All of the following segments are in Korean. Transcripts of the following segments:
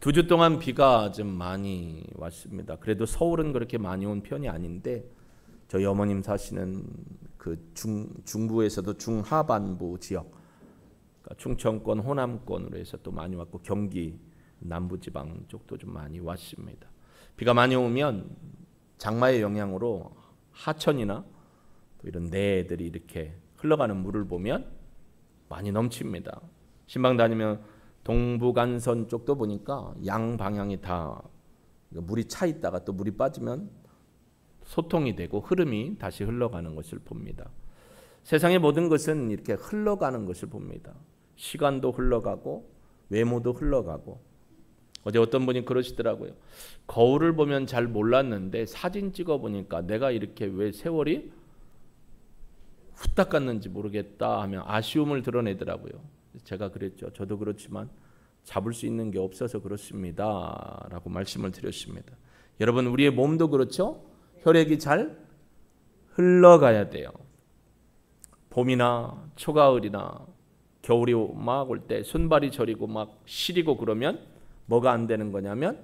두 주 동안 비가 좀 많이 왔습니다. 그래도 서울은 그렇게 많이 온 편이 아닌데 저희 어머님 사시는 그 중부에서도 중하반부 지역, 그러니까 충청권, 호남권으로 해서 또 많이 왔고 경기 남부지방 쪽도 좀 많이 왔습니다. 비가 많이 오면 장마의 영향으로 하천이나 또 이런 내들이 이렇게 흘러가는 물을 보면 많이 넘칩니다. 신방 다니면 동부간선 쪽도 보니까 양 방향이 다 물이 차 있다가 또 물이 빠지면 소통이 되고 흐름이 다시 흘러가는 것을 봅니다. 세상의 모든 것은 이렇게 흘러가는 것을 봅니다. 시간도 흘러가고 외모도 흘러가고. 어제 어떤 분이 그러시더라고요. 거울을 보면 잘 몰랐는데 사진 찍어 보니까 내가 이렇게 왜 세월이 후딱 갔는지 모르겠다 하며 아쉬움을 드러내더라고요. 제가 그랬죠. 저도 그렇지만 잡을 수 있는 게 없어서 그렇습니다 라고 말씀을 드렸습니다. 여러분, 우리의 몸도 그렇죠. 혈액이 잘 흘러가야 돼요. 봄이나 초가을이나 겨울이 막 올 때 손발이 저리고 막 시리고 그러면 뭐가 안 되는 거냐면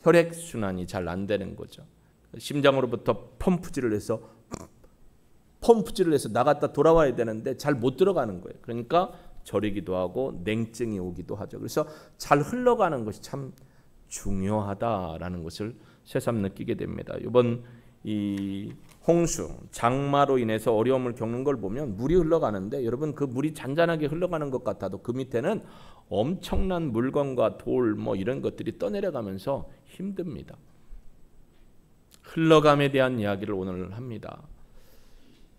혈액순환이 잘 안 되는 거죠. 심장으로부터 펌프질을 해서 나갔다 돌아와야 되는데 잘 못 들어가는 거예요. 그러니까 저리기도 하고 냉증이 오기도 하죠. 그래서 잘 흘러가는 것이 참 중요하다라는 것을 새삼 느끼게 됩니다. 이번 이 홍수, 장마로 인해서 어려움을 겪는 걸 보면 물이 흘러가는데 여러분, 그 물이 잔잔하게 흘러가는 것 같아도 그 밑에는 엄청난 물건과 돌 뭐 이런 것들이 떠내려가면서 힘듭니다. 흘러감에 대한 이야기를 오늘 합니다.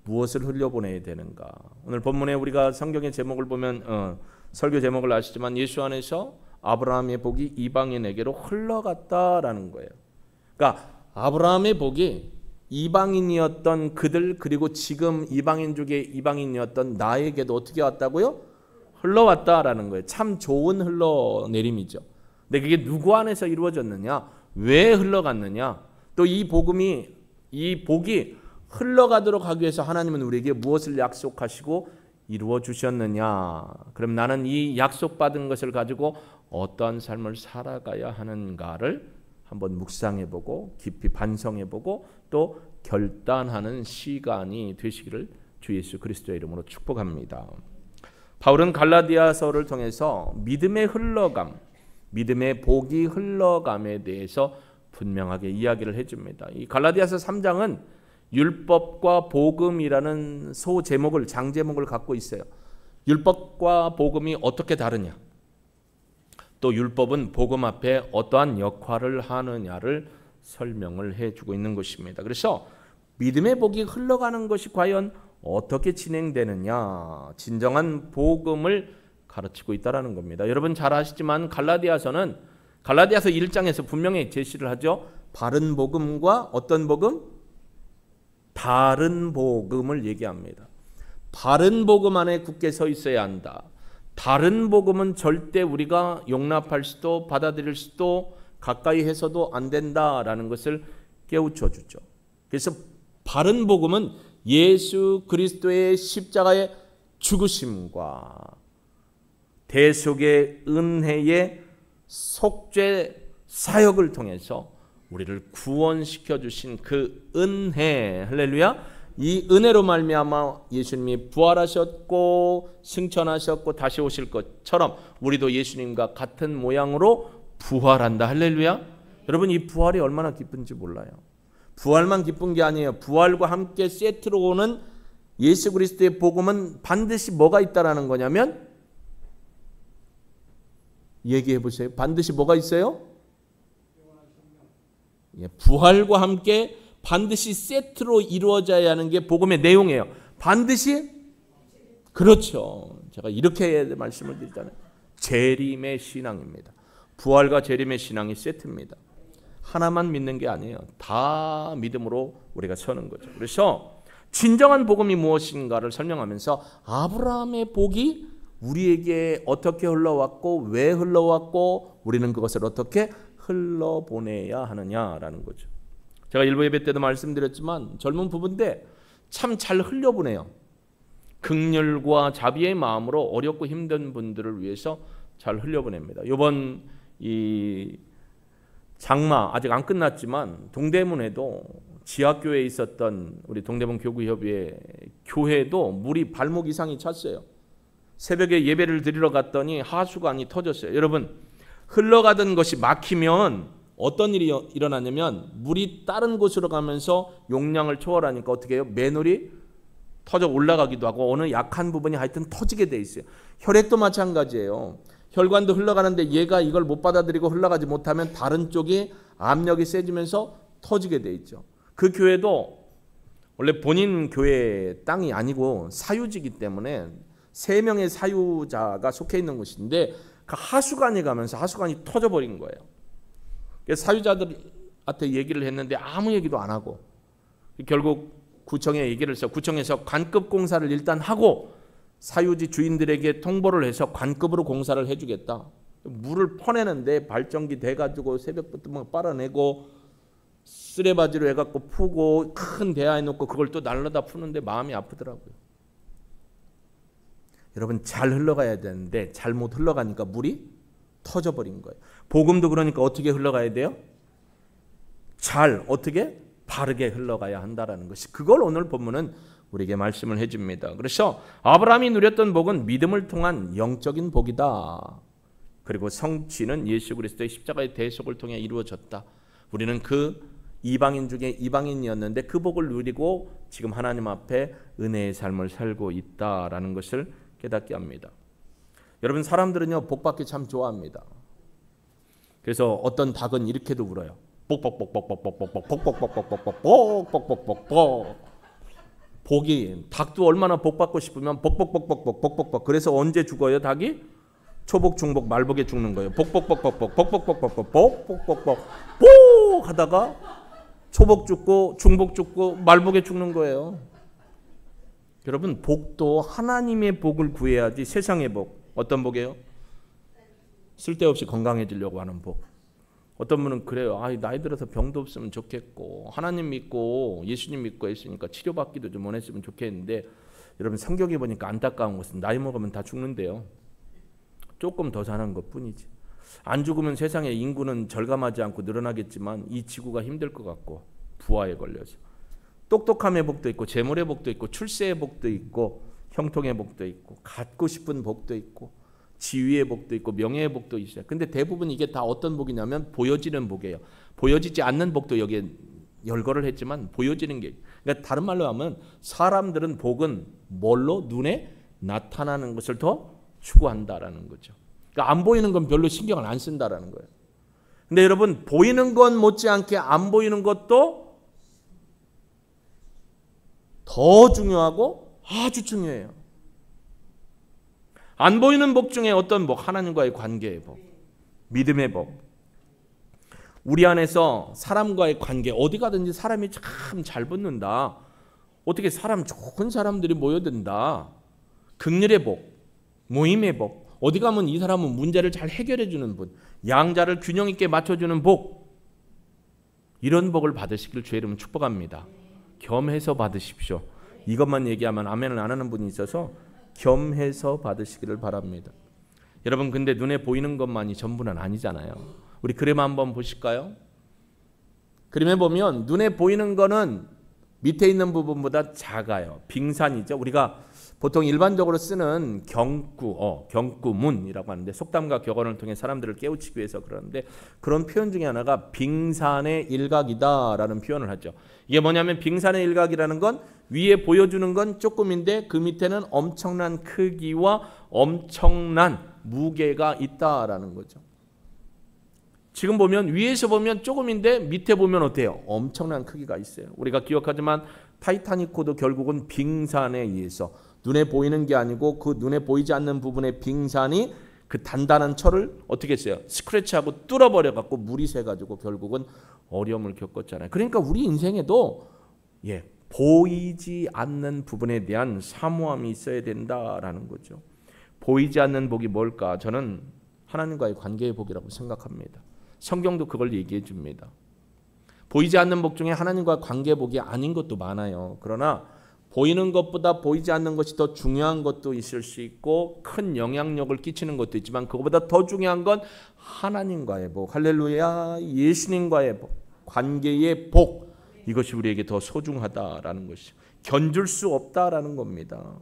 무엇을 흘려보내야 되는가? 오늘 본문에 우리가 성경의 제목을 보면 설교 제목을 아시지만 예수 안에서 아브라함의 복이 이방인에게로 흘러갔다라는 거예요. 그러니까 아브라함의 복이 이방인이었던 그들, 그리고 지금 이방인 중에 이방인이었던 나에게도 어떻게 왔다고요? 흘러왔다라는 거예요. 참 좋은 흘러내림이죠. 근데 그게 누구 안에서 이루어졌느냐? 왜 흘러갔느냐? 또 이 복이 흘러가도록 하기 위해서 하나님은 우리에게 무엇을 약속하시고 이루어 주셨느냐? 그럼 나는 이 약속받은 것을 가지고 어떠한 삶을 살아가야 하는가를 한번 묵상해보고 깊이 반성해보고 또 결단하는 시간이 되시기를 주 예수 그리스도의 이름으로 축복합니다. 바울은 갈라디아서를 통해서 믿음의 흘러감, 믿음의 복이 흘러감에 대해서 분명하게 이야기를 해줍니다. 이 갈라디아서 3장은 율법과 복음이라는 소제목을, 장제목을 갖고 있어요. 율법과 복음이 어떻게 다르냐? 또 율법은 복음 앞에 어떠한 역할을 하느냐를 설명을 해주고 있는 것입니다. 그래서 믿음의 복이 흘러가는 것이 과연 어떻게 진행되느냐, 진정한 복음을 가르치고 있다는 겁니다. 여러분 잘 아시지만 갈라디아서 1장에서 분명히 제시를 하죠. 바른 복음과 어떤 복음? 다른 복음을 얘기합니다. 바른 복음 안에 굳게 서 있어야 한다. 다른 복음은 절대 우리가 용납할 수도 받아들일 수도 가까이 해서도 안 된다라는 것을 깨우쳐 주죠. 그래서 바른 복음은 예수 그리스도의 십자가의 죽으심과 대속의 은혜의 속죄 사역을 통해서 우리를 구원시켜 주신 그 은혜, 할렐루야. 이 은혜로 말미암아 예수님이 부활하셨고 승천하셨고 다시 오실 것처럼 우리도 예수님과 같은 모양으로 부활한다. 할렐루야. 여러분, 이 부활이 얼마나 기쁜지 몰라요. 부활만 기쁜 게 아니에요. 부활과 함께 세트로 오는 예수 그리스도의 복음은 반드시 뭐가 있다라는 거냐면, 얘기해 보세요. 반드시 뭐가 있어요? 부활과 함께 반드시 세트로 이루어져야 하는 게 복음의 내용이에요. 반드시. 그렇죠. 제가 이렇게 말씀을 드리잖아요. 재림의 신앙입니다. 부활과 재림의 신앙이 세트입니다. 하나만 믿는 게 아니에요. 다 믿음으로 우리가 서는 거죠. 그래서 진정한 복음이 무엇인가를 설명하면서 아브라함의 복이 우리에게 어떻게 흘러왔고 왜 흘러왔고 우리는 그것을 어떻게 흘러보내야 하느냐라는 거죠. 제가 일부 예배 때도 말씀드렸지만 젊은 부부인데 참 잘 흘려보내요. 긍휼과 자비의 마음으로 어렵고 힘든 분들을 위해서 잘 흘려보냅니다. 이번 이 장마 아직 안 끝났지만 동대문에도 지하교회에 있었던 우리 동대문 교구협의회 교회도 물이 발목 이상이 찼어요. 새벽에 예배를 드리러 갔더니 하수관이 터졌어요. 여러분, 흘러가던 것이 막히면 어떤 일이 일어나냐면 물이 다른 곳으로 가면서 용량을 초월하니까 어떻게 해요? 맨홀이 터져 올라가기도 하고 어느 약한 부분이 하여튼 터지게 돼 있어요. 혈액도 마찬가지예요. 혈관도 흘러가는데 얘가 이걸 못 받아들이고 흘러가지 못하면 다른 쪽이 압력이 세지면서 터지게 돼 있죠. 그 교회도 원래 본인 교회 땅이 아니고 사유지이기 때문에 3명의 사유자가 속해 있는 곳인데 그 하수관이 가면서 하수관이 터져버린 거예요. 그래서 사유자들한테 얘기를 했는데 아무 얘기도 안 하고 결국 구청에 얘기를 해서 구청에서 관급 공사를 일단 하고 사유지 주인들에게 통보를 해서 관급으로 공사를 해주겠다. 물을 퍼내는데 발전기 대가지고 새벽부터 막 빨아내고 쓰레바지로 해갖고 푸고 큰 대야에 놓고 그걸 또 날라다 푸는데 마음이 아프더라고요. 여러분, 잘 흘러가야 되는데 잘못 흘러가니까 물이 터져버린 거예요. 복음도 그러니까 어떻게 흘러가야 돼요? 잘 어떻게? 바르게 흘러가야 한다라는 것이, 그걸 오늘 본문은 우리에게 말씀을 해줍니다. 그래서 아브라함이 누렸던 복은 믿음을 통한 영적인 복이다. 그리고 성취는 예수 그리스도의 십자가의 대속을 통해 이루어졌다. 우리는 그 이방인 중에 이방인이었는데 그 복을 누리고 지금 하나님 앞에 은혜의 삶을 살고 있다라는 것을 깨닫게 합니다. 여러분, 사람들은요 복받기 참 좋아합니다. 그래서 어떤 닭은 이렇게도 울어요. 뽁뽁뽁뽁뽁뽁뽁뽁뽁뽁뽁뽁뽁뽁뽁뽁뽁뽁. 복이, 닭도 얼마나 복받고 싶으면 복복복복복복복복. 그래서 언제 죽어요 닭이? 초복, 중복, 말복에 죽는 거예요. 복복복복복복복복복복복복 하다가 초복 죽고 중복 죽고 말복에 죽는 거예요. 여러분, 복도 하나님의 복을 구해야지 세상의 복. 어떤 복이에요? 쓸데없이 건강해지려고 하는 복. 어떤 분은 그래요. 나이 들어서 병도 없으면 좋겠고 하나님 믿고 예수님 믿고 했으니까 치료받기도 좀 원했으면 좋겠는데, 여러분 성경에 보니까 안타까운 것은 나이 먹으면 다 죽는데요. 조금 더 사는 것뿐이지. 안 죽으면 세상의 인구는 절감하지 않고 늘어나겠지만 이 지구가 힘들 것 같고 부하에 걸려서. 똑똑함의 복도 있고 재물의 복도 있고 출세의 복도 있고 형통의 복도 있고 갖고 싶은 복도 있고 지위의 복도 있고 명예의 복도 있어요. 근데 대부분 이게 다 어떤 복이냐면 보여지는 복이에요. 보여지지 않는 복도 여기에 열거를 했지만 보여지는 게, 그러니까 다른 말로 하면 사람들은 복은 뭘로? 눈에 나타나는 것을 더 추구한다라는 거죠. 그러니까 안 보이는 건 별로 신경을 안 쓴다라는 거예요. 근데 여러분, 보이는 건 못지않게 안 보이는 것도 더 중요하고 아주 중요해요. 안 보이는 복 중에 어떤 복? 하나님과의 관계의 복, 믿음의 복. 우리 안에서 사람과의 관계, 어디 가든지 사람이 참 잘 붙는다. 어떻게 사람 좋은 사람들이 모여든다. 긍휼의 복, 모임의 복. 어디 가면 이 사람은 문제를 잘 해결해 주는 분, 양자를 균형 있게 맞춰주는 복. 이런 복을 받으시길 주의 이름으로 축복합니다. 겸해서 받으십시오. 이것만 얘기하면 아멘을 안 하는 분이 있어서 겸해서 받으시기를 바랍니다. 여러분, 근데 눈에 보이는 것만이 전부는 아니잖아요. 우리 그림 한번 보실까요? 그림에 보면 눈에 보이는 거는 밑에 있는 부분보다 작아요. 빙산이죠. 우리가 보통 일반적으로 쓰는 경구문이라고 하는데 속담과 격언을 통해 사람들을 깨우치기 위해서 그러는데, 그런 표현 중에 하나가 빙산의 일각이다라는 표현을 하죠. 이게 뭐냐면 빙산의 일각이라는 건 위에 보여주는 건 조금인데 그 밑에는 엄청난 크기와 엄청난 무게가 있다라는 거죠. 지금 보면 위에서 보면 조금인데 밑에 보면 어때요? 엄청난 크기가 있어요. 우리가 기억하지만 타이타닉호도 결국은 빙산에 의해서, 눈에 보이는 게 아니고 그 눈에 보이지 않는 부분의 빙산이 그 단단한 철을 어떻게 했어요? 스크래치하고 뚫어버려 갖고 물이 새가지고 결국은 어려움을 겪었잖아요. 그러니까 우리 인생에도 보이지 않는 부분에 대한 사모함이 있어야 된다라는 거죠. 보이지 않는 복이 뭘까? 저는 하나님과의 관계의 복이라고 생각합니다. 성경도 그걸 얘기해 줍니다. 보이지 않는 복 중에 하나님과 관계의 복이 아닌 것도 많아요. 그러나 보이는 것보다 보이지 않는 것이 더 중요한 것도 있을 수 있고 큰 영향력을 끼치는 것도 있지만 그것보다 더 중요한 건 하나님과의 복, 할렐루야, 예수님과의 복, 관계의 복, 이것이 우리에게 더 소중하다라는 것이죠. 견줄 수 없다라는 겁니다.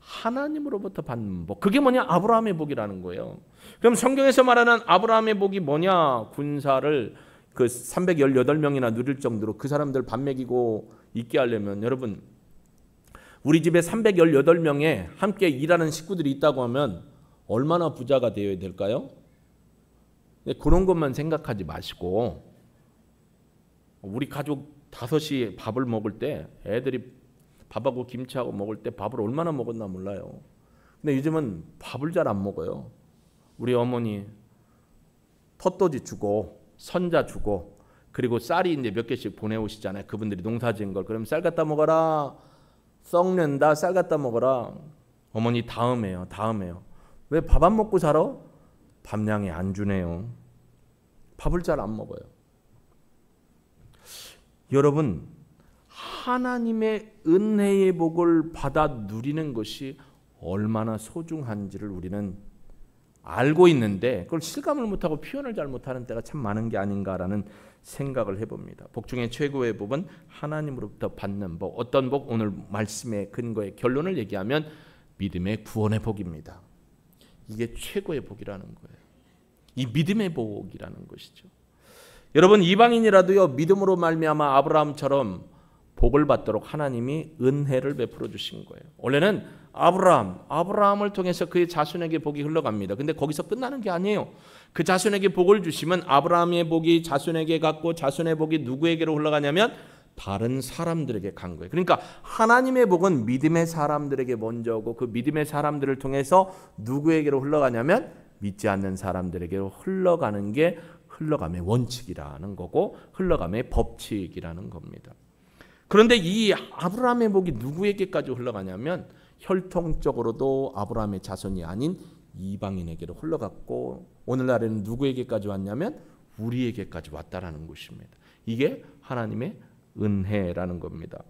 하나님으로부터 받는 복, 그게 뭐냐? 아브라함의 복이라는 거예요. 그럼 성경에서 말하는 아브라함의 복이 뭐냐? 군사를 그 318명이나 누릴 정도로 그 사람들 밥 먹이고 있게 하려면, 여러분 우리 집에 318명에 함께 일하는 식구들이 있다고 하면 얼마나 부자가 되어야 될까요? 그런 것만 생각하지 마시고, 우리 가족 5이 밥을 먹을 때 애들이 밥하고 김치하고 먹을 때 밥을 얼마나 먹었나 몰라요. 근데 요즘은 밥을 잘 안 먹어요. 우리 어머니 텄또지 주고 선자 주고 그리고 쌀이 이제 몇 개씩 보내오시잖아요. 그분들이 농사 지은 걸. 그럼 쌀 갖다 먹어라. 썩는다. 쌀 갖다 먹어라. 어머니 다음에요. 왜 밥 안 먹고 살아? 밥량이 안 주네요. 밥을 잘 안 먹어요. 여러분, 하나님의 은혜의 복을 받아 누리는 것이 얼마나 소중한지를 우리는 알고 있는데 그걸 실감을 못하고 표현을 잘 못하는 때가 참 많은 게 아닌가라는 생각을 해봅니다. 복 중에 최고의 복은 하나님으로부터 받는 복. 어떤 복? 오늘 말씀의 근거의 결론을 얘기하면 믿음의 구원의 복입니다. 이게 최고의 복이라는 거예요. 이 믿음의 복이라는 것이죠. 여러분, 이방인이라도요 믿음으로 말미암아 아브라함처럼 복을 받도록 하나님이 은혜를 베풀어 주신 거예요. 원래는 아브라함을 통해서 그의 자손에게 복이 흘러갑니다. 근데 거기서 끝나는 게 아니에요. 그 자손에게 복을 주시면 아브라함의 복이 자손에게 갔고 자손의 복이 누구에게로 흘러가냐면 다른 사람들에게 간 거예요. 그러니까 하나님의 복은 믿음의 사람들에게 먼저 오고 그 믿음의 사람들을 통해서 누구에게로 흘러가냐면 믿지 않는 사람들에게로 흘러가는 게 흘러감의 원칙이라는 거고 흘러감의 법칙이라는 겁니다. 그런데 이 아브라함의 복이 누구에게까지 흘러가냐면 혈통적으로도 아브라함의 자손이 아닌 이방인에게로 흘러갔고 오늘날에는 누구에게까지 왔냐면 우리에게까지 왔다라는 것입니다. 이게 하나님의 은혜라는 겁니다.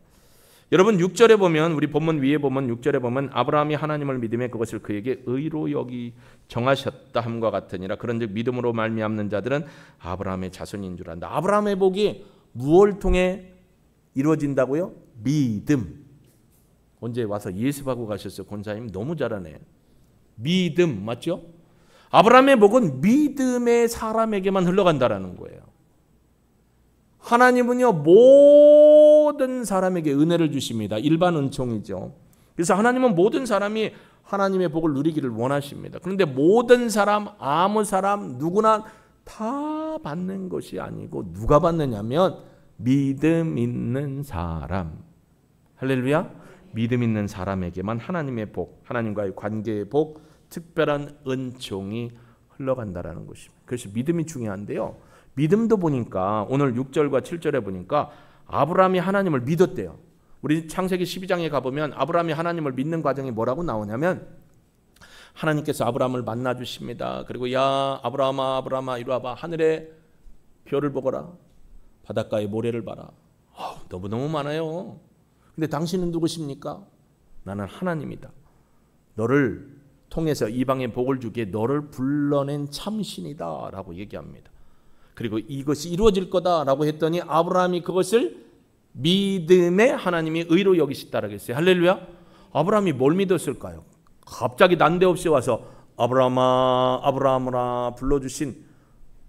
여러분 6절에 보면 우리 본문 위에 보면 6절에 보면 아브라함이 하나님을 믿음에 그것을 그에게 의로 여기 정하셨다 함과 같으니라. 그런즉 믿음으로 말미암는 자들은 아브라함의 자손인 줄 안다. 아브라함의 복이 무엇을 통해 이루어진다고요? 믿음. 언제 와서 예습하고 가셨어요. 권사님 너무 잘하네. 믿음 맞죠? 아브라함의 복은 믿음의 사람에게만 흘러간다라는 거예요. 하나님은요 모든 사람에게 은혜를 주십니다. 일반 은총이죠. 그래서 하나님은 모든 사람이 하나님의 복을 누리기를 원하십니다. 그런데 모든 사람, 아무 사람, 누구나 다 받는 것이 아니고 누가 받느냐면 믿음 있는 사람. 할렐루야. 믿음 있는 사람에게만 하나님의 복, 하나님과의 관계의 복, 특별한 은총이 흘러간다라는 것입니다. 그래서 믿음이 중요한데요. 믿음도 보니까 오늘 6절과 7절에 보니까 아브라함이 하나님을 믿었대요. 우리 창세기 12장에 가보면 아브라함이 하나님을 믿는 과정이 뭐라고 나오냐면 하나님께서 아브라함을 만나 주십니다. 그리고 야 아브라함아 이리 와봐. 하늘에 별을 보거라. 바닷가에 모래를 봐라. 너무너무 많아요. 근데 당신은 누구십니까? 나는 하나님이다. 너를 통해서 이방의 복을 주기에 너를 불러낸 참신이다 라고 얘기합니다. 그리고 이것이 이루어질 거다라고 했더니 아브라함이 그것을 믿음에 하나님이 의로 여기시다라고 했어요. 할렐루야. 아브라함이 뭘 믿었을까요? 갑자기 난데없이 와서 아브라함아 불러주신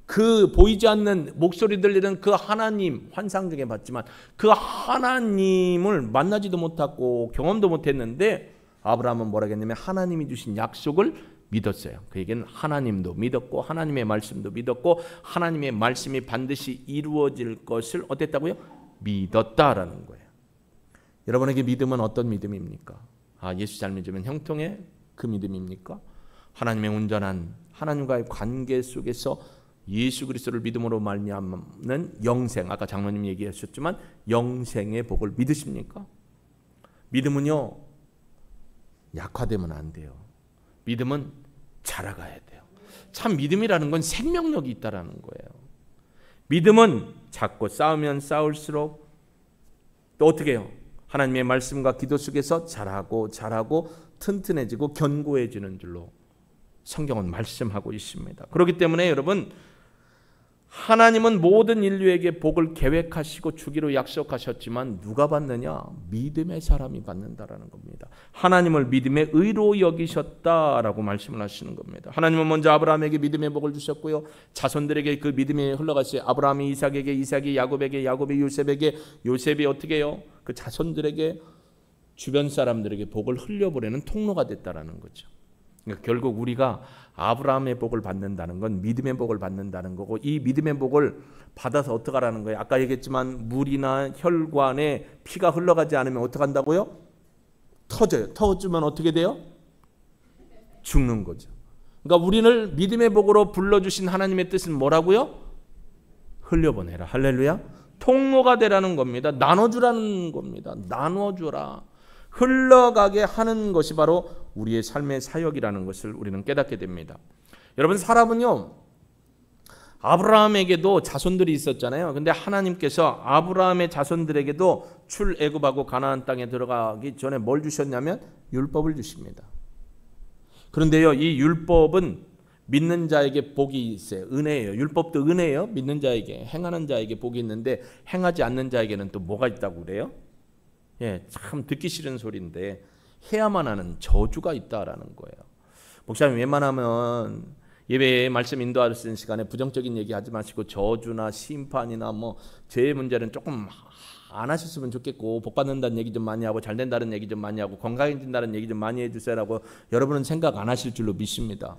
그 보이지 않는 목소리 들리는 그 하나님, 환상 중에 봤지만 그 하나님을 만나지도 못하고 경험도 못했는데 아브라함은 뭐라고 했냐면 하나님이 주신 약속을 믿었어요. 그에게는 하나님도 믿었고 하나님의 말씀도 믿었고 하나님의 말씀이 반드시 이루어질 것을 어땠다고요? 믿었다라는 거예요. 여러분에게 믿음은 어떤 믿음입니까? 예수 잘 믿으면 형통의 그 믿음입니까? 하나님의 온전한 하나님과의 관계 속에서 예수 그리스도를 믿음으로 말미암는 영생, 아까 장로님 얘기하셨지만 영생의 복을 믿으십니까? 믿음은요 약화되면 안 돼요. 믿음은 자라가야 돼요. 참 믿음이라는 건 생명력이 있다라는 거예요. 믿음은 자꾸 싸우면 싸울수록 또 어떻게 해요? 하나님의 말씀과 기도 속에서 자라고 튼튼해지고 견고해지는 줄로 성경은 말씀하고 있습니다. 그렇기 때문에 여러분, 하나님은 모든 인류에게 복을 계획하시고 주기로 약속하셨지만 누가 받느냐? 믿음의 사람이 받는다라는 겁니다. 하나님을 믿음의 의로 여기셨다라고 말씀을 하시는 겁니다. 하나님은 먼저 아브라함에게 믿음의 복을 주셨고요. 자손들에게 그 믿음이 흘러갔어요. 아브라함이 이삭에게, 이삭이 야곱에게, 야곱이 요셉에게, 요셉이 어떻게 해요? 그 자손들에게, 주변 사람들에게 복을 흘려보내는 통로가 됐다라는 거죠. 그러니까 결국 우리가 아브라함의 복을 받는다는 건 믿음의 복을 받는다는 거고, 이 믿음의 복을 받아서 어떻게 하라는 거예요? 아까 얘기했지만 물이나 혈관에 피가 흘러가지 않으면 어떻게 한다고요? 터져요. 터지면 어떻게 돼요? 죽는 거죠. 그러니까 우리를 믿음의 복으로 불러주신 하나님의 뜻은 뭐라고요? 흘려보내라. 할렐루야. 통로가 되라는 겁니다. 나눠주라는 겁니다. 나눠주라. 흘러가게 하는 것이 바로 우리의 삶의 사역이라는 것을 우리는 깨닫게 됩니다. 여러분, 사람은요, 아브라함에게도 자손들이 있었잖아요. 근데 하나님께서 아브라함의 자손들에게도 출애굽하고 가나안 땅에 들어가기 전에 뭘 주셨냐면 율법을 주십니다. 그런데요, 이 율법은 믿는 자에게 복이 있어요. 은혜예요. 율법도 은혜예요. 믿는 자에게, 행하는 자에게 복이 있는데 행하지 않는 자에게는 또 뭐가 있다고 그래요? 예, 참 듣기 싫은 소리인데 해야만 하는 저주가 있다라는 거예요. 목사님, 웬만하면 예배에 말씀 인도하시는 시간에 부정적인 얘기 하지 마시고 저주나 심판이나 뭐 죄의 문제는 조금 안 하셨으면 좋겠고, 복 받는다는 얘기 좀 많이 하고 잘 된다는 얘기 좀 많이 하고 건강해진다는 얘기 좀 많이 해주세요라고 여러분은 생각 안 하실 줄로 믿습니다.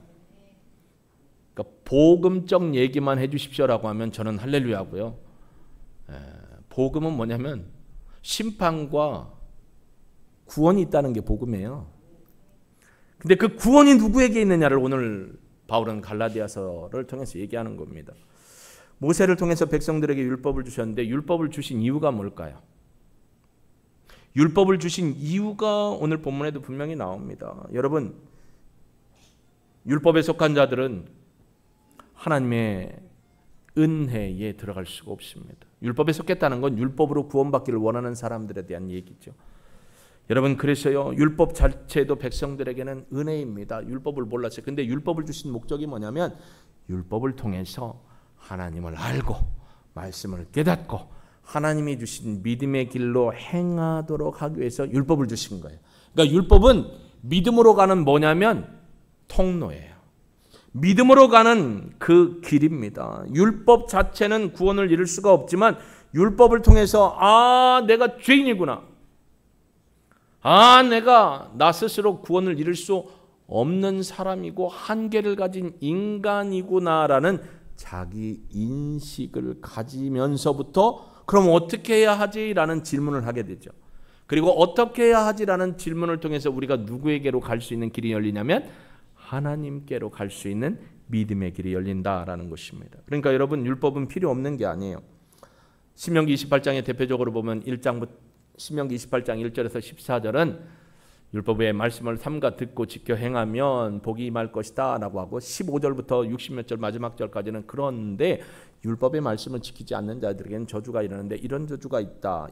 그러니까 복음적 얘기만 해주십시오라고 하면 저는 할렐루야고요. 복음은 뭐냐면 심판과 구원이 있다는 게 복음이에요. 근데 그 구원이 누구에게 있느냐를 오늘 바울은 갈라디아서를 통해서 얘기하는 겁니다. 모세를 통해서 백성들에게 율법을 주셨는데 율법을 주신 이유가 뭘까요? 율법을 주신 이유가 오늘 본문에도 분명히 나옵니다. 여러분, 율법에 속한 자들은 하나님의 은혜에 들어갈 수가 없습니다. 율법에 속했다는 건 율법으로 구원받기를 원하는 사람들에 대한 얘기죠. 여러분, 그래서요, 율법 자체도 백성들에게는 은혜입니다. 율법을 몰랐어요. 근데 율법을 주신 목적이 뭐냐면 율법을 통해서 하나님을 알고 말씀을 깨닫고 하나님이 주신 믿음의 길로 행하도록 하기 위해서 율법을 주신 거예요. 그러니까 율법은 믿음으로 가는 뭐냐면 통로예요. 믿음으로 가는 그 길입니다. 율법 자체는 구원을 이룰 수가 없지만 율법을 통해서 내가 죄인이구나. 내가 나 스스로 구원을 이룰 수 없는 사람이고 한계를 가진 인간이구나라는 자기 인식을 가지면서부터 그럼 어떻게 해야 하지라는 질문을 하게 되죠. 그리고 어떻게 해야 하지라는 질문을 통해서 우리가 누구에게로 갈 수 있는 길이 열리냐면 하나님께로 갈 수 있는 믿음의 길이 열린다라는 것입니다. 그러니까 여러분, 율법은 필요 없는 게 아니에요. 신명기 28장에 대표적으로 보면 신명기 28장 1절에서 14절은 율법의 말씀을 삼가 듣고 지켜 행하면 복이 임할 것이다 라고 하고 15절부터 60몇 절 마지막 절까지는 그런데 율법의 말씀을 지키지 않는 자들에게는 저주가 일어나는데 이런 저주가 있다.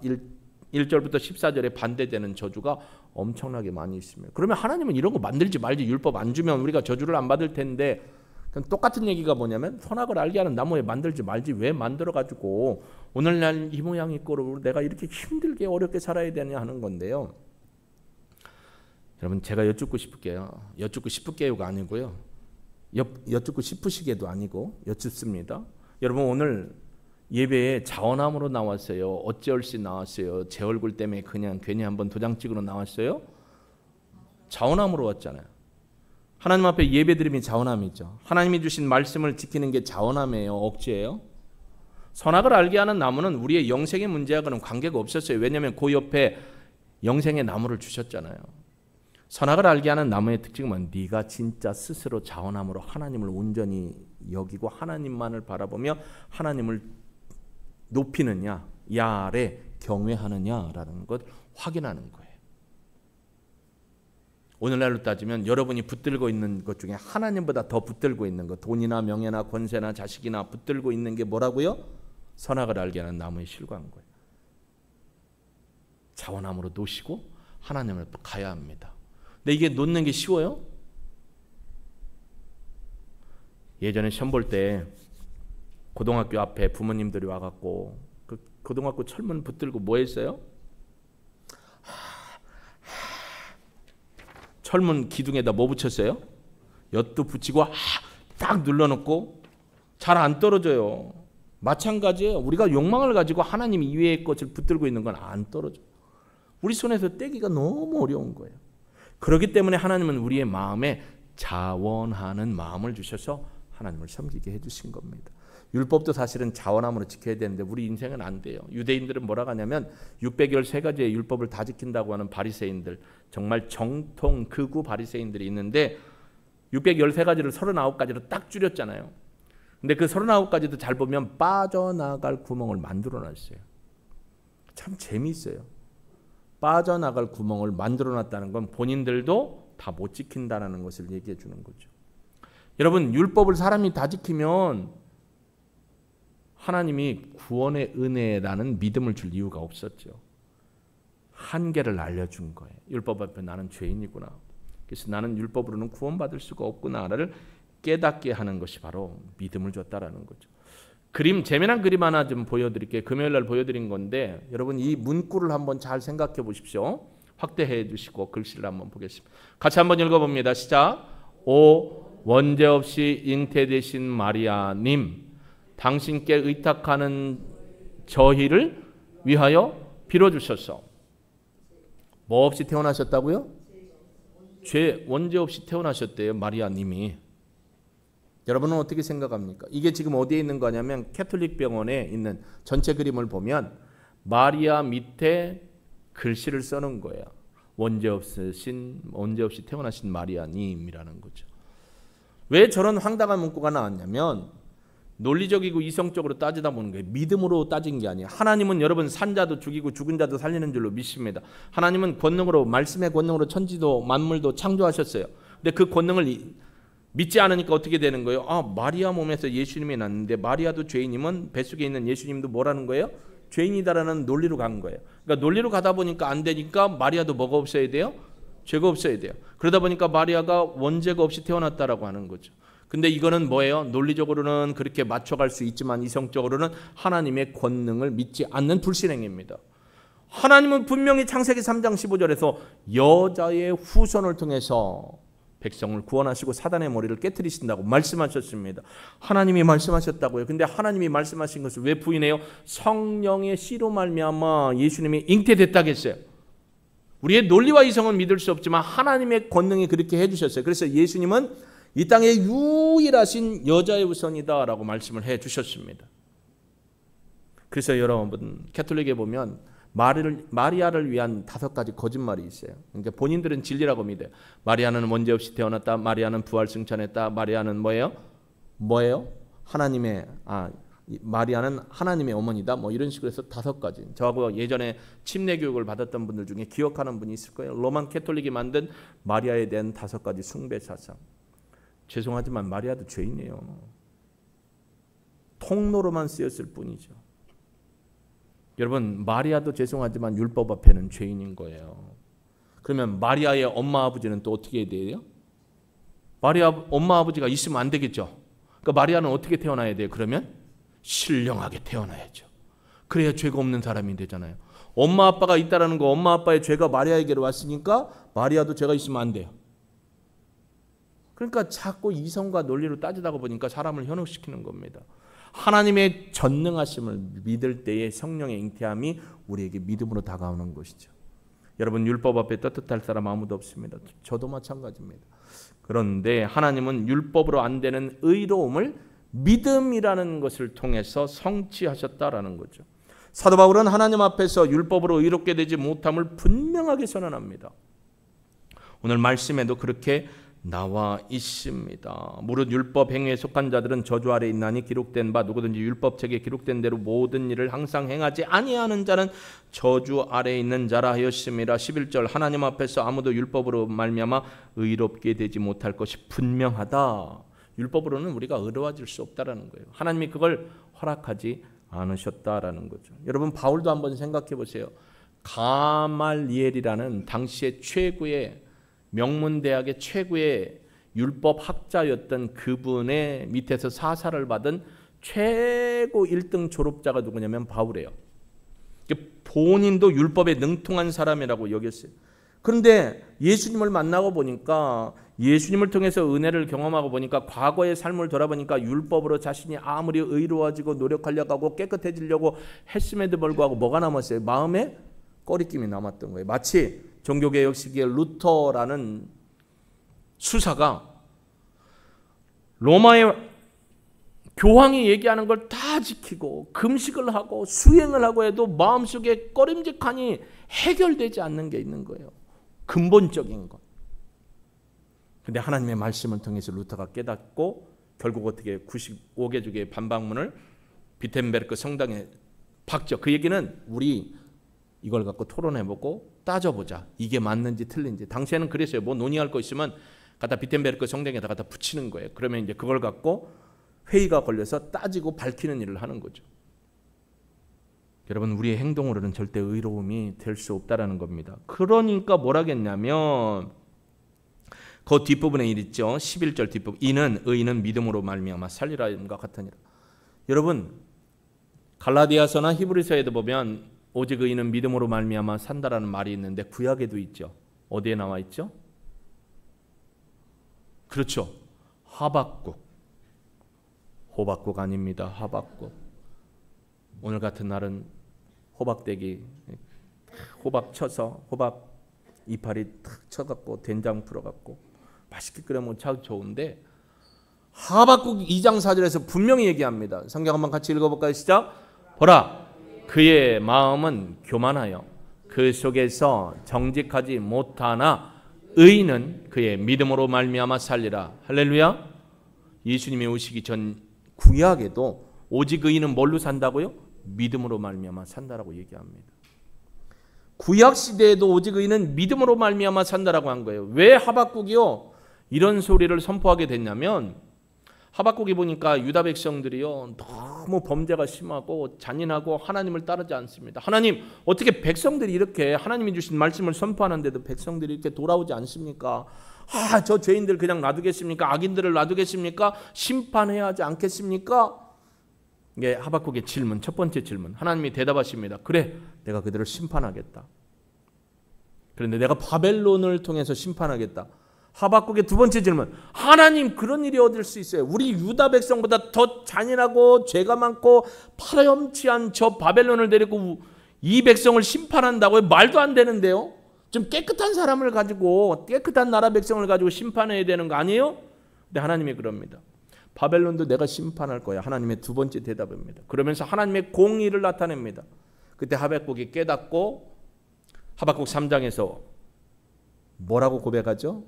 1절부터 14절에 반대되는 저주가 엄청나게 많이 있습니다. 그러면 하나님은 이런 거 만들지 말지, 율법 안 주면 우리가 저주를 안 받을 텐데, 똑같은 얘기가 뭐냐면 선악을 알게 하는 나무에 만들지 말지 왜 만들어가지고 오늘날 이 모양 이 꼴로 내가 이렇게 힘들게 어렵게 살아야 되냐 하는 건데요. 여러분, 제가 여쭙고 싶을게요가 아니고요. 여쭙고 싶으시게도 아니고 여쭙습니다. 여러분, 오늘 예배에 자원함으로 나왔어요? 어찌할시 나왔어요? 제 얼굴 때문에 그냥 괜히 한번 도장 찍으러 나왔어요? 자원함으로 왔잖아요. 하나님 앞에 예배드림이 자원함이죠. 하나님이 주신 말씀을 지키는 게 자원함이에요? 억지예요? 선악을 알게 하는 나무는 우리의 영생의 문제하고는 관계가 없었어요. 왜냐하면 그 옆에 영생의 나무를 주셨잖아요. 선악을 알게 하는 나무의 특징은 네가 진짜 스스로 자원함으로 하나님을 온전히 여기고 하나님만을 바라보며 하나님을 높이느냐, 야래 경외하느냐라는 것 확인하는 거예요. 오늘날로 따지면 여러분이 붙들고 있는 것 중에 하나님보다 더 붙들고 있는 것, 돈이나 명예나 권세나 자식이나 붙들고 있는 게 뭐라고요? 선악을 알게 하는 나무의 실과인 거예요. 자원함으로 놓으시고 하나님을 또 가야 합니다. 근데 이게 놓는 게 쉬워요? 예전에 시험 볼 때 고등학교 앞에 부모님들이 와갖고 그 고등학교 철문 붙들고 뭐 했어요? 철문 기둥에다 뭐 붙였어요? 엿도 붙이고 딱 눌러놓고 잘 안 떨어져요. 마찬가지예요. 우리가 욕망을 가지고 하나님 이외의 것을 붙들고 있는 건 안 떨어져요. 우리 손에서 떼기가 너무 어려운 거예요. 그렇기 때문에 하나님은 우리의 마음에 자원하는 마음을 주셔서 하나님을 섬기게 해주신 겁니다. 율법도 사실은 자원함으로 지켜야 되는데 우리 인생은 안 돼요. 유대인들은 뭐라고 하냐면 613가지의 율법을 다 지킨다고 하는 바리새인들, 정말 정통 극우 바리새인들이 있는데 613가지를 39가지로 딱 줄였잖아요. 근데 그 39가지도 잘 보면 빠져나갈 구멍을 만들어놨어요. 참 재미있어요. 빠져나갈 구멍을 만들어놨다는 건 본인들도 다 못 지킨다는 것을 얘기해 주는 거죠. 여러분, 율법을 사람이 다 지키면 하나님이 구원의 은혜라는 믿음을 줄 이유가 없었죠. 한계를 알려준 거예요. 율법 앞에 나는 죄인이구나. 그래서 나는 율법으로는 구원받을 수가 없구나를 깨닫게 하는 것이 바로 믿음을 줬다라는 거죠. 그림, 재미난 그림 하나 좀 보여드릴게요. 금요일날 보여드린 건데 여러분 이 문구를 한번 잘 생각해 보십시오. 확대해 주시고 글씨를 한번 보겠습니다. 같이 한번 읽어봅니다. 시작. 오 원죄 없이 잉태되신 마리아님, 당신께 의탁하는 저희를 위하여 빌어주셔서. 뭐 없이 태어나셨다고요? 죄, 원죄 없이 태어나셨대요. 마리아님이. 여러분은 어떻게 생각합니까? 이게 지금 어디에 있는 거냐면 캐톨릭 병원에 있는 전체 그림을 보면 마리아 밑에 글씨를 써놓은 거예요. 원죄 없이 태어나신 마리아님이라는 거죠. 왜 저런 황당한 문구가 나왔냐면 논리적이고 이성적으로 따지다 보는 거예요. 믿음으로 따진 게 아니에요. 하나님은 여러분 산자도 죽이고 죽은 자도 살리는 줄로 믿습니다. 하나님은 권능으로, 말씀의 권능으로 천지도 만물도 창조하셨어요. 근데 그 권능을 믿지 않으니까 어떻게 되는 거예요? 아, 마리아 몸에서 예수님이 났는데 마리아도 죄인이면 뱃속에 있는 예수님도 뭐라는 거예요? 죄인이다라는 논리로 간 거예요. 그러니까 논리로 가다 보니까 안 되니까 마리아도 뭐가 없어야 돼요? 죄가 없어야 돼요. 그러다 보니까 마리아가 원죄가 없이 태어났다라고 하는 거죠. 근데 이거는 뭐예요? 논리적으로는 그렇게 맞춰갈 수 있지만 이성적으로는 하나님의 권능을 믿지 않는 불신행입니다. 하나님은 분명히 창세기 3장 15절에서 여자의 후손을 통해서 백성을 구원하시고 사단의 머리를 깨트리신다고 말씀하셨습니다. 하나님이 말씀하셨다고요. 근데 하나님이 말씀하신 것을 왜 부인해요? 성령의 씨로 말미암아 예수님이 잉태됐다겠어요. 우리의 논리와 이성은 믿을 수 없지만 하나님의 권능이 그렇게 해주셨어요. 그래서 예수님은 이 땅의 유일하신 여자의 후손이다라고 말씀을 해주셨습니다. 그래서 여러분 캐톨릭에 보면 마리아를 위한 5가지 거짓말이 있어요. 그러니까 본인들은 진리라고 믿어요. 마리아는 원죄 없이 태어났다. 마리아는 부활 승천했다. 마리아는 뭐예요? 마리아는 하나님의 어머니다. 뭐 이런 식으로 해서 5가지. 저하고 예전에 침례 교육을 받았던 분들 중에 기억하는 분이 있을 거예요. 로만 캐톨릭이 만든 마리아에 대한 5가지 숭배 사상. 죄송하지만 마리아도 죄인이에요. 통로로만 쓰였을 뿐이죠. 여러분, 마리아도 죄송하지만 율법 앞에는 죄인인 거예요. 그러면 마리아의 엄마 아버지는 또 어떻게 해야 돼요? 마리아 엄마 아버지가 있으면 안 되겠죠. 그러니까 마리아는 어떻게 태어나야 돼요? 그러면 신령하게 태어나야죠. 그래야 죄가 없는 사람이 되잖아요. 엄마 아빠가 있다라는 거, 엄마 아빠의 죄가 마리아에게로 왔으니까 마리아도 죄가 있으면 안 돼요. 그러니까 자꾸 이성과 논리로 따지다 보니까 사람을 현혹시키는 겁니다. 하나님의 전능하심을 믿을 때의 성령의 잉태함이 우리에게 믿음으로 다가오는 것이죠. 여러분, 율법 앞에 떳떳할 사람 아무도 없습니다. 저도 마찬가지입니다. 그런데 하나님은 율법으로 안 되는 의로움을 믿음이라는 것을 통해서 성취하셨다라는 거죠. 사도 바울은 하나님 앞에서 율법으로 의롭게 되지 못함을 분명하게 선언합니다. 오늘 말씀에도 그렇게 나와 있습니다. 무릇 율법 행위에 속한 자들은 저주 아래 있나니 기록된 바 누구든지 율법책에 기록된 대로 모든 일을 항상 행하지 아니하는 자는 저주 아래 있는 자라 하였습니다. 11절 하나님 앞에서 아무도 율법으로 말미암아 의롭게 되지 못할 것이 분명하다. 율법으로는 우리가 의로워질 수 없다라는 거예요. 하나님이 그걸 허락하지 않으셨다라는 거죠. 여러분, 바울도 한번 생각해 보세요. 가말리엘이라는 당시의 최고의 명문대학의 최고의 율법학자였던 그분의 밑에서 사사를 받은 최고 1등 졸업자가 누구냐면 바울이에요. 본인도 율법에 능통한 사람이라고 여겼어요. 그런데 예수님을 만나고 보니까, 예수님을 통해서 은혜를 경험하고 보니까, 과거의 삶을 돌아보니까 율법으로 자신이 아무리 의로워지고 노력하려고 하고 깨끗해지려고 했음에도 불구하고 뭐가 남았어요? 마음에 꺼리낌이 남았던 거예요. 마치 종교개혁 시기에 루터라는 수사가 로마의 교황이 얘기하는 걸 다 지키고 금식을 하고 수행을 하고 해도 마음속에 꺼림직하니 해결되지 않는 게 있는 거예요. 근본적인 것. 근데 하나님의 말씀을 통해서 루터가 깨닫고 결국 어떻게 95개족의 반박문을 비텐베르크 성당에 박죠. 그 얘기는 우리 이걸 갖고 토론해보고 따져보자. 이게 맞는지 틀린지. 당시에는 그랬어요. 뭐 논의할 거 있으면 갖다 비텐베르크 성당에다 갖다 붙이는 거예요. 그러면 이제 그걸 갖고 회의가 걸려서 따지고 밝히는 일을 하는 거죠. 여러분, 우리의 행동으로는 절대 의로움이 될 수 없다라는 겁니다. 그러니까 뭐라겠냐면 그 뒷부분에 일 있죠. 11절 뒷부분. 이는 의인은 믿음으로 말미암아 살리라인가 같으니라. 여러분, 갈라디아서나 히브리서에도 보면 오직 의인은 믿음으로 말미암아 산다라는 말이 있는데 구약에도 있죠. 어디에 나와 있죠? 그렇죠. 하박국. 호박국 아닙니다. 하박국. 오늘 같은 날은 호박대기 호박 쳐서 호박 이파리 탁 쳐갖고 된장 풀어갖고 맛있게 끓여 먹으면 참 좋은데, 하박국 2장 4절에서 분명히 얘기합니다. 성경 한번 같이 읽어볼까요? 시작. 보라, 그의 마음은 교만하여 그 속에서 정직하지 못하나 의인은 그의 믿음으로 말미암아 살리라. 할렐루야. 예수님이 오시기 전 구약에도 오직 의인은 뭘로 산다고요? 믿음으로 말미암아 산다라고 얘기합니다. 구약 시대에도 오직 의인은 믿음으로 말미암아 산다라고 한 거예요. 왜 하박국이요 이런 소리를 선포하게 됐냐면, 하박국이 보니까 유다 백성들이요 너무 범죄가 심하고 잔인하고 하나님을 따르지 않습니다. 하나님, 어떻게 백성들이 이렇게 하나님이 주신 말씀을 선포하는데도 백성들이 이렇게 돌아오지 않습니까? 저 죄인들 그냥 놔두겠습니까? 악인들을 놔두겠습니까? 심판해야 하지 않겠습니까? 이게 하박국의 질문, 첫 번째 질문. 하나님이 대답하십니다. 그래, 내가 그들을 심판하겠다. 그런데 내가 바벨론을 통해서 심판하겠다. 하박국의 두 번째 질문. 하나님, 그런 일이 어딜 수 있어요? 우리 유다 백성보다 더 잔인하고 죄가 많고 파렴치한 저 바벨론을 데리고 이 백성을 심판한다고요? 말도 안 되는데요. 좀 깨끗한 사람을 가지고, 깨끗한 나라 백성을 가지고 심판해야 되는 거 아니에요? 근데 하나님이 그럽니다. 바벨론도 내가 심판할 거야. 하나님의 두 번째 대답입니다. 그러면서 하나님의 공의를 나타냅니다. 그때 하박국이 깨닫고 하박국 3장에서 뭐라고 고백하죠?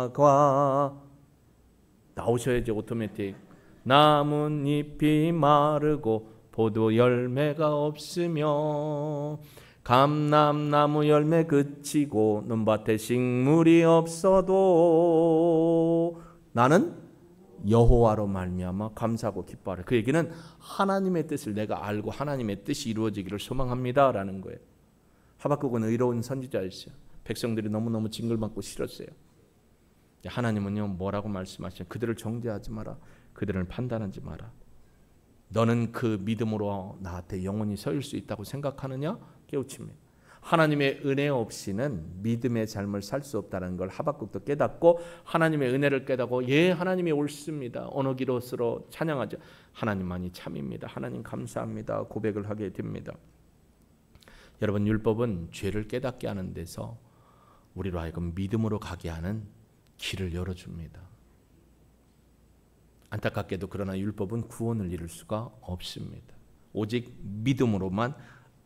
무화과 나오셔야지. 오토매틱. 나뭇잎이 마르고 포도 열매가 없으며 감람나무 열매 그치고 논밭에 식물이 없어도 나는 여호와로 말미암아 감사하고 기뻐하라. 그 얘기는 하나님의 뜻을 내가 알고 하나님의 뜻이 이루어지기를 소망합니다라는 거예요. 하박국은 의로운 선지자였어요. 백성들이 너무너무 징글맞고 싫었어요. 하나님은요 뭐라고 말씀하시냐? 그들을 정죄하지 마라. 그들을 판단하지 마라. 너는 그 믿음으로 나한테 영원히 서일 수 있다고 생각하느냐? 깨우칩니다. 하나님의 은혜 없이는 믿음의 삶을 살 수 없다는 걸 하박국도 깨닫고, 하나님의 은혜를 깨닫고, 예, 하나님이 옳습니다. 언어기로서로 찬양하죠. 하나님만이 참입니다. 하나님 감사합니다. 고백을 하게 됩니다. 여러분, 율법은 죄를 깨닫게 하는 데서 우리로 하여금 믿음으로 가게 하는 길을 열어줍니다. 안타깝게도 그러나 율법은 구원을 이룰 수가 없습니다. 오직 믿음으로만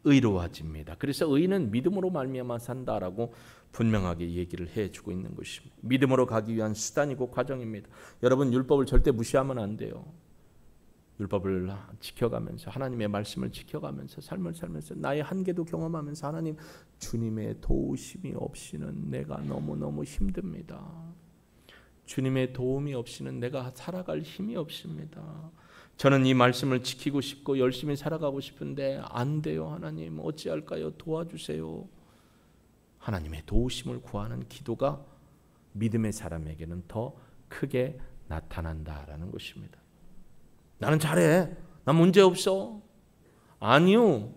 의로워집니다. 그래서 의인은 믿음으로 말미암아 산다라고 분명하게 얘기를 해주고 있는 것입니다. 믿음으로 가기 위한 수단이고 과정입니다. 여러분, 율법을 절대 무시하면 안 돼요. 율법을 지켜가면서, 하나님의 말씀을 지켜가면서 삶을 살면서 나의 한계도 경험하면서, 하나님, 주님의 도우심이 없이는 내가 너무너무 힘듭니다. 주님의 도움이 없이는 내가 살아갈 힘이 없습니다. 저는 이 말씀을 지키고 싶고 열심히 살아가고 싶은데 안 돼요. 하나님 어찌할까요? 도와주세요. 하나님의 도우심을 구하는 기도가 믿음의 사람에게는 더 크게 나타난다라는 것입니다. 나는 잘해. 난 문제 없어. 아니요.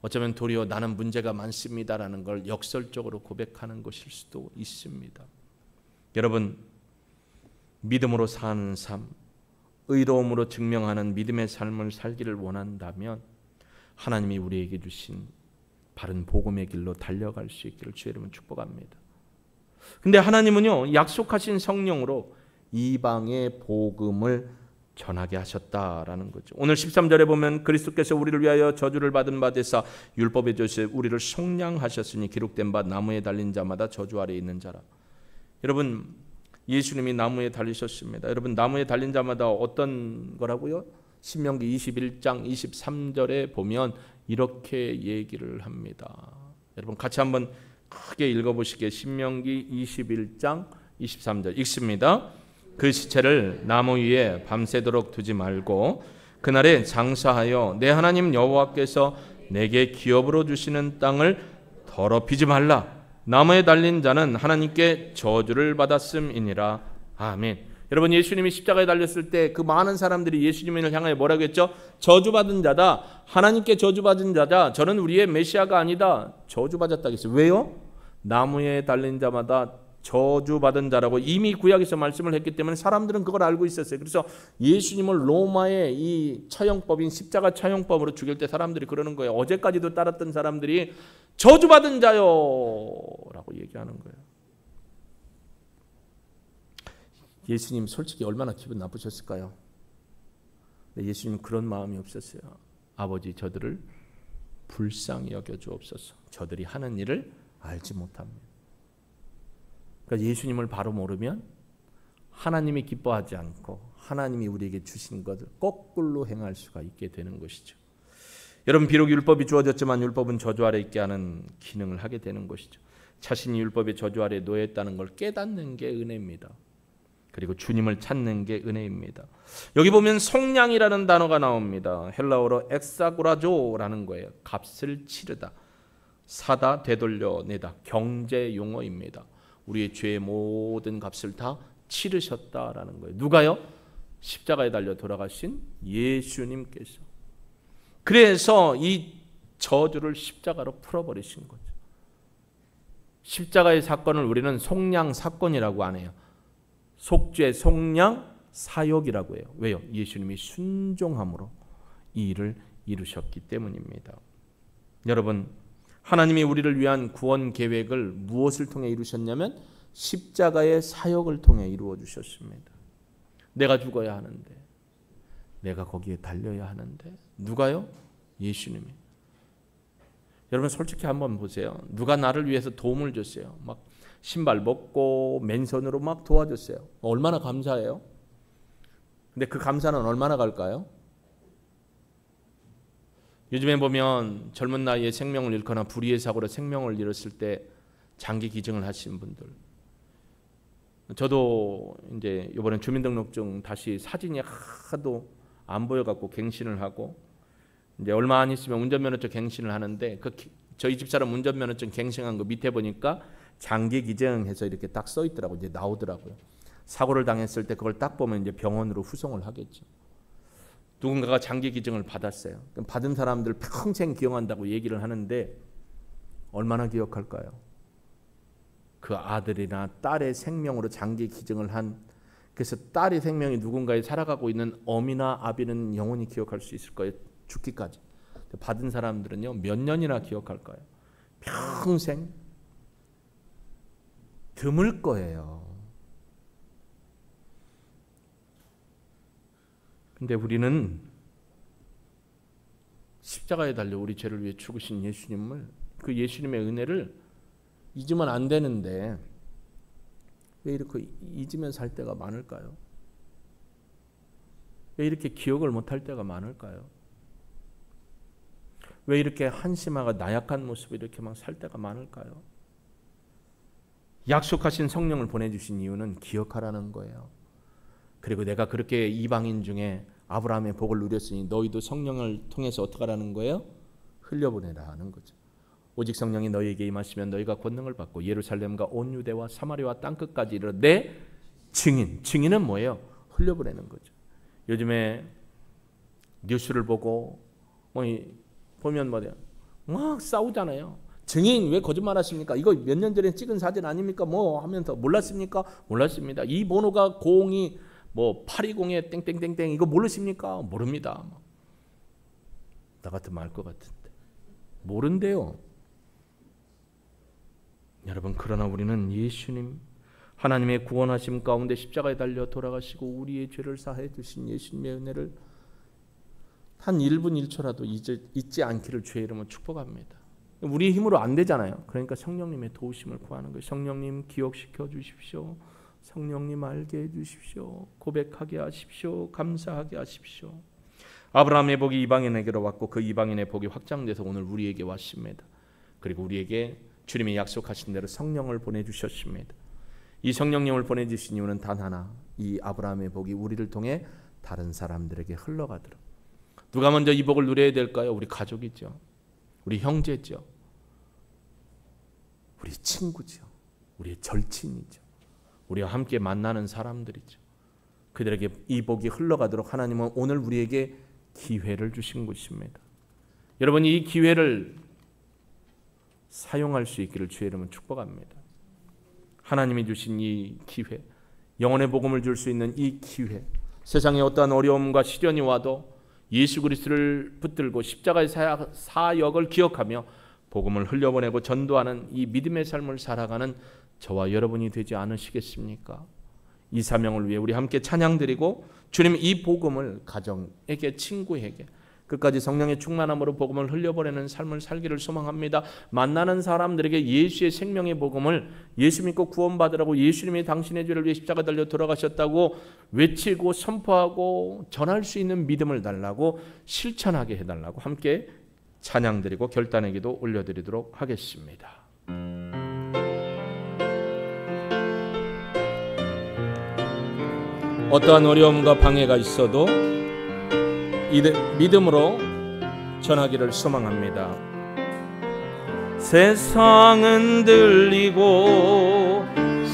어쩌면 도리어 나는 문제가 많습니다라는 걸 역설적으로 고백하는 것일 수도 있습니다. 여러분, 믿음으로 사는 삶, 의로움으로 증명하는 믿음의 삶을 살기를 원한다면 하나님이 우리에게 주신 바른 복음의 길로 달려갈 수 있기를 주의 이름으로 축복합니다. 근데 하나님은요, 약속하신 성령으로 이방의 복음을 전하게 하셨다라는 거죠. 오늘 13절에 보면 그리스도께서 우리를 위하여 저주를 받은 바 되사 율법의 조시에 우리를 속량하셨으니 기록된 바 나무에 달린 자마다 저주 아래에 있는 자라. 여러분, 예수님이 나무에 달리셨습니다. 여러분, 나무에 달린 자마다 어떤 거라고요? 신명기 21장 23절에 보면 이렇게 얘기를 합니다. 여러분 같이 한번 크게 읽어보시게. 신명기 21장 23절 읽습니다. 그 시체를 나무 위에 밤새도록 두지 말고 그날에 장사하여 내 하나님 여호와께서 내게 기업으로 주시는 땅을 더럽히지 말라. 나무에 달린 자는 하나님께 저주를 받았음이니라. 아멘. 여러분, 예수님이 십자가에 달렸을 때 그 많은 사람들이 예수님을 향하여 뭐라고 했죠? 저주받은 자다. 하나님께 저주받은 자다. 저는 우리의 메시아가 아니다. 저주받았다 했어요. 왜요? 나무에 달린 자마다 저주받은 자라고 이미 구약에서 말씀을 했기 때문에 사람들은 그걸 알고 있었어요. 그래서 예수님을 로마의 이 처형법인 십자가 처형법으로 죽일 때 사람들이 그러는 거예요. 어제까지도 따랐던 사람들이 저주받은 자요 라고 얘기하는 거예요. 예수님 솔직히 얼마나 기분 나쁘셨을까요? 근데 예수님 그런 마음이 없었어요. 아버지, 저들을 불쌍히 여겨 주옵소서. 저들이 하는 일을 알지 못합니다. 그러니까 예수님을 바로 모르면 하나님이 기뻐하지 않고 하나님이 우리에게 주신 것을 거꾸로 행할 수가 있게 되는 것이죠. 여러분, 비록 율법이 주어졌지만 율법은 저주 아래 있게 하는 기능을 하게 되는 것이죠. 자신이 율법의 저주 아래 놓였다는 걸 깨닫는 게 은혜입니다. 그리고 주님을 찾는 게 은혜입니다. 여기 보면 속량이라는 단어가 나옵니다. 헬라어로 엑사고라조라는 거예요. 값을 치르다, 사다, 되돌려내다, 경제 용어입니다. 우리의 죄의 모든 값을 다 치르셨다라는 거예요. 누가요? 십자가에 달려 돌아가신 예수님께서. 그래서 이 저주를 십자가로 풀어버리신 거죠. 십자가의 사건을 우리는 속량 사건이라고 안 해요. 속죄, 속량, 사욕이라고 해요. 왜요? 예수님이 순종함으로 이 일을 이루셨기 때문입니다. 여러분, 하나님이 우리를 위한 구원 계획을 무엇을 통해 이루셨냐면 십자가의 사역을 통해 이루어 주셨습니다. 내가 죽어야 하는데, 내가 거기에 달려야 하는데, 누가요? 예수님이. 여러분 솔직히 한번 보세요. 누가 나를 위해서 도움을 줬어요? 막 신발 벗고 맨손으로 막 도와줬어요. 얼마나 감사해요? 근데 그 감사는 얼마나 갈까요? 요즘에 보면 젊은 나이에 생명을 잃거나 불의의 사고로 생명을 잃었을 때 장기 기증을 하신 분들. 저도 이제 이번에 주민등록증 다시 사진이 하도 안 보여갖고 갱신을 하고 이제 얼마 안 있으면 운전면허증 갱신을 하는데 저희 집사람 운전면허증 갱신한 거 밑에 보니까 장기 기증해서 이렇게 딱 써 있더라고요. 이제 나오더라고요. 사고를 당했을 때 그걸 딱 보면 이제 병원으로 후송을 하겠죠. 누군가가 장기 기증을 받았어요. 그럼 받은 사람들 평생 기억한다고 얘기를 하는데 얼마나 기억할까요? 그 아들이나 딸의 생명으로 장기 기증을 한, 그래서 딸의 생명이 누군가에 살아가고 있는 어미나 아비는 영원히 기억할 수 있을 거예요. 죽기까지. 받은 사람들은요 몇 년이나 기억할까요? 평생. 드물 거예요. 근데 우리는 십자가에 달려 우리 죄를 위해 죽으신 예수님을, 그 예수님의 은혜를 잊으면 안 되는데 왜 이렇게 잊으면 살 때가 많을까요? 왜 이렇게 기억을 못할 때가 많을까요? 왜 이렇게 한심하고 나약한 모습을 이렇게 막 살 때가 많을까요? 약속하신 성령을 보내주신 이유는 기억하라는 거예요. 그리고 내가 그렇게 이방인 중에 아브라함의 복을 누렸으니 너희도 성령을 통해서 어떻게 하라는 거예요? 흘려보내라 하는 거죠. 오직 성령이 너희에게 임하시면 너희가 권능을 받고 예루살렘과 온 유대와 사마리아와 땅끝까지 이르러 내 증인은 뭐예요? 흘려보내는 거죠. 요즘에 뉴스를 보고 보면 뭐예요? 막 싸우잖아요. 증인 왜 거짓말하십니까? 이거 몇 년 전에 찍은 사진 아닙니까? 뭐 하면서 몰랐습니까? 몰랐습니다. 이 번호가 0이 820에 땡땡땡땡 이거 모르십니까? 모릅니다. 나 같으면 알 것 같은데 모른대요. 여러분, 그러나 우리는 예수님 하나님의 구원하심 가운데 십자가에 달려 돌아가시고 우리의 죄를 사해 주신 예수님의 은혜를 한 1분 1초라도 잊지 않기를 주의 이름으로 축복합니다. 우리의 힘으로 안 되잖아요. 그러니까 성령님의 도우심을 구하는 거예요. 성령님 기억시켜 주십시오. 성령님 알게 해주십시오. 고백하게 하십시오. 감사하게 하십시오. 아브라함의 복이 이방인에게로 왔고 그 이방인의 복이 확장돼서 오늘 우리에게 왔습니다. 그리고 우리에게 주님이 약속하신 대로 성령을 보내주셨습니다. 이 성령님을 보내주신 이유는 단 하나, 이 아브라함의 복이 우리를 통해 다른 사람들에게 흘러가도록. 누가 먼저 이 복을 누려야 될까요? 우리 가족이죠. 우리 형제죠. 우리 친구죠. 우리의 절친이죠. 우리와 함께 만나는 사람들이죠. 그들에게 이 복이 흘러가도록 하나님은 오늘 우리에게 기회를 주신 것입니다. 여러분, 이 기회를 사용할 수 있기를 주의 이름으로 축복합니다. 하나님이 주신 이 기회, 영혼의 복음을 줄 수 있는 이 기회, 세상에 어떠한 어려움과 시련이 와도 예수 그리스도를 붙들고 십자가의 사역을 기억하며 복음을 흘려보내고 전도하는 이 믿음의 삶을 살아가는 저와 여러분이 되지 않으시겠습니까? 이 사명을 위해 우리 함께 찬양드리고 주님 이 복음을 가정에게, 친구에게 끝까지 성령의 충만함으로 복음을 흘려보내는 삶을 살기를 소망합니다. 만나는 사람들에게 예수의 생명의 복음을 예수 믿고 구원받으라고 예수님이 당신의 죄를 위해 십자가 달려 돌아가셨다고 외치고 선포하고 전할 수 있는 믿음을 달라고 실천하게 해달라고 함께 찬양드리고 결단의 기도 올려드리도록 하겠습니다. 어떠한 어려움과 방해가 있어도 믿음으로 전하기를 소망합니다. 세상은 들리고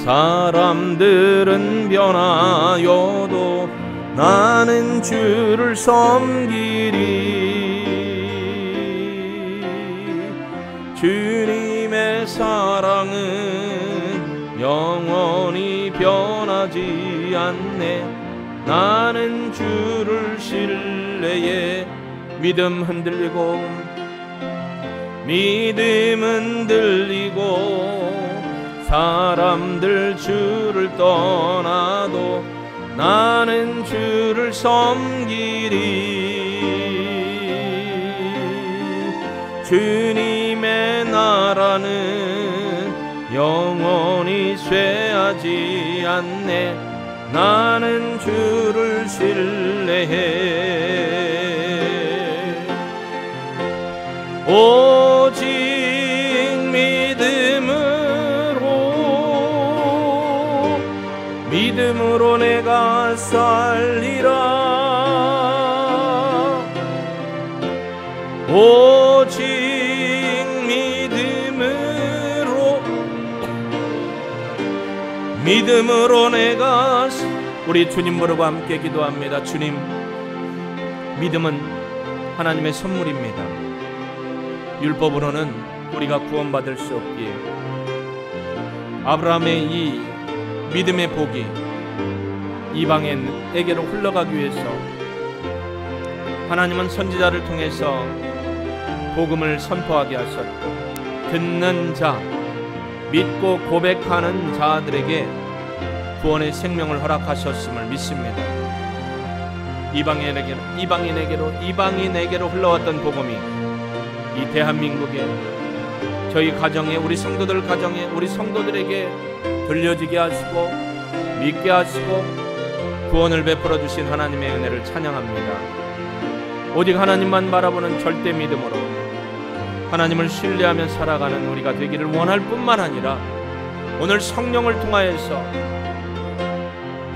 사람들은 변하여도 나는 주를 섬기리. 주님의 사랑은 영원히 변하지 않네. 나는 주를 신뢰해. 믿음 흔들리고 사람들 주를 떠나도 나는 주를 섬기리. 주님의 나라는 영원히 쇠하지 않네. 나는 주를 신뢰해. 오직 믿음으로 내가 살리라. 오직 믿음으로 내가. 우리 주님 부르고 함께 기도합니다. 주님, 믿음은 하나님의 선물입니다. 율법으로는 우리가 구원받을 수 없기에 아브라함의 이 믿음의 복이 이방인에게로 흘러가기 위해서 하나님은 선지자를 통해서 복음을 선포하게 하셨고 듣는 자, 믿고 고백하는 자들에게 구원의 생명을 허락하셨음을 믿습니다. 이방인에게로 흘러왔던 복음이 이 대한민국에, 저희 가정에, 우리 성도들 가정에, 우리 성도들에게 들려지게 하시고 믿게 하시고 구원을 베풀어 주신 하나님의 은혜를 찬양합니다. 오직 하나님만 바라보는 절대 믿음으로 하나님을 신뢰하며 살아가는 우리가 되기를 원할 뿐만 아니라 오늘 성령을 통하여서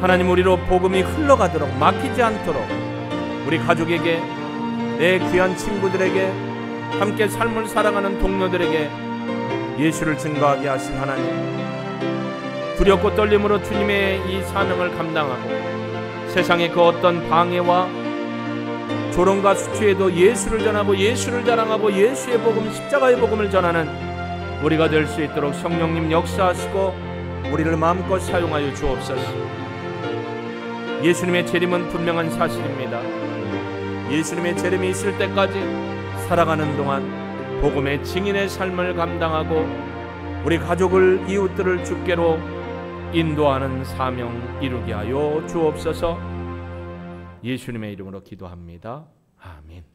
하나님 우리로 복음이 흘러가도록, 막히지 않도록 우리 가족에게, 내 귀한 친구들에게, 함께 삶을 살아가는 동료들에게 예수를 증거하게 하신 하나님, 두렵고 떨림으로 주님의 이 사명을 감당하고 세상의 그 어떤 방해와 조롱과 수치에도 예수를 전하고 예수를 자랑하고 예수의 복음, 십자가의 복음을 전하는 우리가 될 수 있도록 성령님 역사하시고 우리를 마음껏 사용하여 주옵소서. 예수님의 재림은 분명한 사실입니다. 예수님의 재림이 있을 때까지 살아가는 동안 복음의 증인의 삶을 감당하고 우리 가족을, 이웃들을 주께로 인도하는 사명 이루게 하여 주옵소서. 예수님의 이름으로 기도합니다. 아멘.